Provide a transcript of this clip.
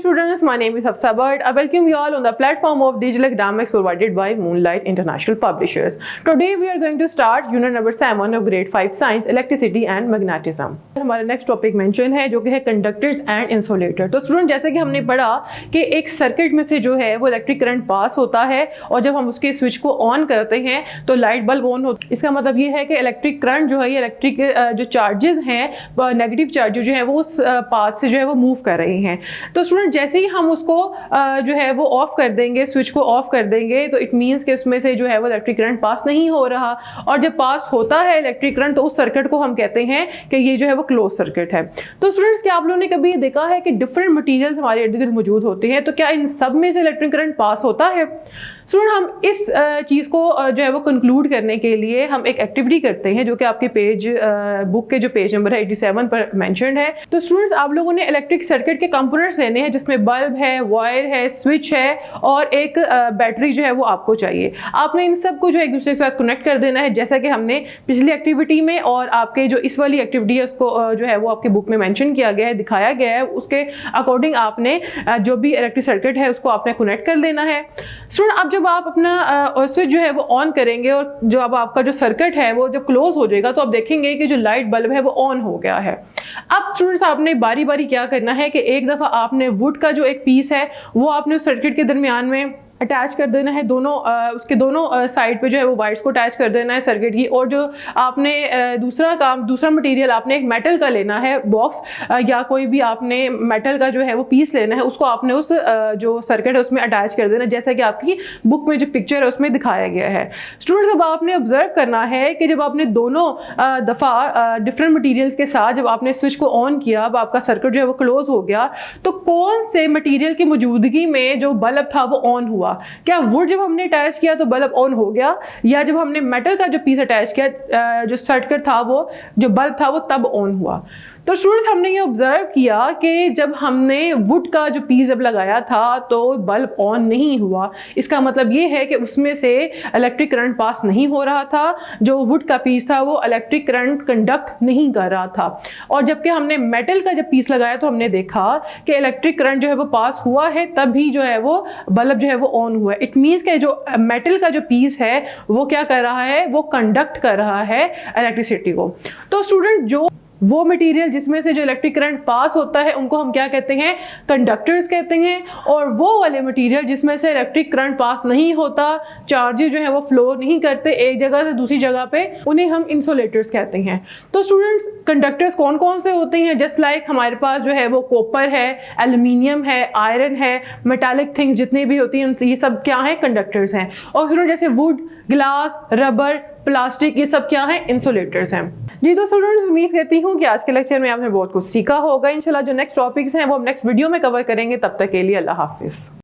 students, my name is Hafsa Bhatt. I welcome you all on the platform of digital academics provided by Moonlight International Publishers. Today we are going to start unit number 7 of grade 5 science, electricity and magnetism. हमारा next topic mention है जो कि है conductors and insulator. तो student जैसे कि हमने पढ़ा कि एक सर्किट में से जो है वो इलेक्ट्रिक करंट पास होता है और जब हम उसके स्विच को ऑन करते हैं तो लाइट बल्ब ऑन होता है। इसका मतलब ये है कि इलेक्ट्रिक करंट जो है ये इलेक्ट्रिक जो चार्जेस हैं नेगेटिव चार्जेस जो है वो उस पाथ से जो है वो मूव कर रहे हैं। तो स्टूडेंट जैसे ही हम उसको जो है वो ऑफ कर देंगे, स्विच को ऑफ कर देंगे, तो इट मीन्स कि उसमें से जो है वो इलेक्ट्रिक करंट पास नहीं हो रहा। और जब पास होता है इलेक्ट्रिक करंट तो उस सर्किट को हम कहते हैं कि ये जो है वो क्लोज सर्किट है। तो स्टूडेंट्स क्या आप लोगों ने कभी देखा है कि डिफरेंट मटेरियल्स हमारे इर्द गिर्द मौजूद होते हैं, तो क्या इन सब में से इलेक्ट्रिक करंट पास होता है? स्टूडेंट हम इस चीज़ को जो है वो कंक्लूड करने के लिए हम एक एक्टिविटी करते हैं जो कि आपके पेज बुक के जो पेज नंबर है 87 पर मेंशन्ड है। तो स्टूडेंट्स आप लोगों ने इलेक्ट्रिक सर्किट के कंपोनेंट्स लेने हैं जिसमें बल्ब है, वायर है, स्विच है और एक बैटरी जो है वो आपको चाहिए। आपने इन सब को जो एक दूसरे के साथ कनेक्ट कर देना है जैसा कि हमने पिछली एक्टिविटी में और आपके जो इस वाली एक्टिविटी है उसको जो है वो आपके बुक में मेंशन किया गया है, दिखाया गया है। उसके अकॉर्डिंग आपने जो भी इलेक्ट्रिक सर्किट है उसको आपने कनेक्ट कर लेना है। स्टूडेंट अब जब आप अपना स्विच जो है वो ऑन करेंगे और जो अब आपका जो सर्किट है वो जब क्लोज हो जाएगा तो आप देखेंगे कि जो लाइट बल्ब है वो ऑन हो गया है। अब स्टूडेंट्स आपने बारी बारी क्या करना है कि एक दफ़ा आपने वुड का जो एक पीस है वो आपने उस सर्किट के दरमियान में अटैच कर देना है। दोनों उसके दोनों साइड पे जो है वो वायर्स को अटैच कर देना है सर्किट की। और जो आपने दूसरा मटेरियल आपने एक मेटल का लेना है बॉक्स या कोई भी आपने मेटल का जो है वो पीस लेना है, उसको आपने उस जो सर्किट है उसमें अटैच कर देना है जैसा कि आपकी बुक में जो पिक्चर है उसमें दिखाया गया है। स्टूडेंट्स अब आपने ऑब्जर्व करना है कि जब आपने दोनों दफ़ा डिफरेंट मटीरियल्स के साथ जब आपने स्विच को ऑन किया, अब आपका सर्किट जो है वो क्लोज हो गया, तो कौन से मटीरियल की मौजूदगी में जो बल्ब था वो ऑन हुआ? क्या वुड जब हमने अटैच किया तो बल्ब ऑन हो गया, या जब हमने मेटल का जो पीस अटैच किया जो सर्किट था वो जो बल्ब था वो तब ऑन हुआ? तो स्टूडेंट्स हमने ये ऑब्जर्व किया कि जब हमने वुड का जो पीस जब लगाया था तो बल्ब ऑन नहीं हुआ। इसका मतलब ये है कि उसमें से इलेक्ट्रिक करंट पास नहीं हो रहा था, जो वुड का पीस था वो इलेक्ट्रिक करंट कंडक्ट नहीं कर रहा था। और जबकि हमने मेटल का जब पीस लगाया तो हमने देखा कि इलेक्ट्रिक करंट जो है वो पास हुआ है, तभी जो है वो बल्ब जो है वो ऑन हुआ है। इट मीन्स कि जो मेटल का जो पीस है वो क्या कर रहा है, वो कंडक्ट कर रहा है इलेक्ट्रिसिटी को। तो स्टूडेंट जो वो मटेरियल जिसमें से जो इलेक्ट्रिक करंट पास होता है उनको हम क्या कहते हैं, कंडक्टर्स कहते हैं। और वो वाले मटेरियल जिसमें से इलेक्ट्रिक करंट पास नहीं होता, चार्जेस जो है वो फ्लो नहीं करते एक जगह से दूसरी जगह पे, उन्हें हम इंसुलेटर्स कहते हैं। तो स्टूडेंट्स कंडक्टर्स कौन कौन से होते हैं? जस्ट लाइक हमारे पास जो है वो कॉपर है, एल्यूमिनियम है, आयरन है, मेटालिक थिंग्स जितनी भी होती हैं ये सब क्या है, कंडक्टर्स हैं। और स्टूडेंट जैसे वुड, ग्लास, रबर, प्लास्टिक, ये सब क्या है, इंसुलेटर्स हैं। जी तो स्टूडेंट्स उम्मीद करती हूँ कि आज के लेक्चर में आपने बहुत कुछ सीखा होगा। इंशाल्लाह जो नेक्स्ट टॉपिक्स हैं वो हम नेक्स्ट वीडियो में कवर करेंगे। तब तक के लिए अल्लाह हाफिज़।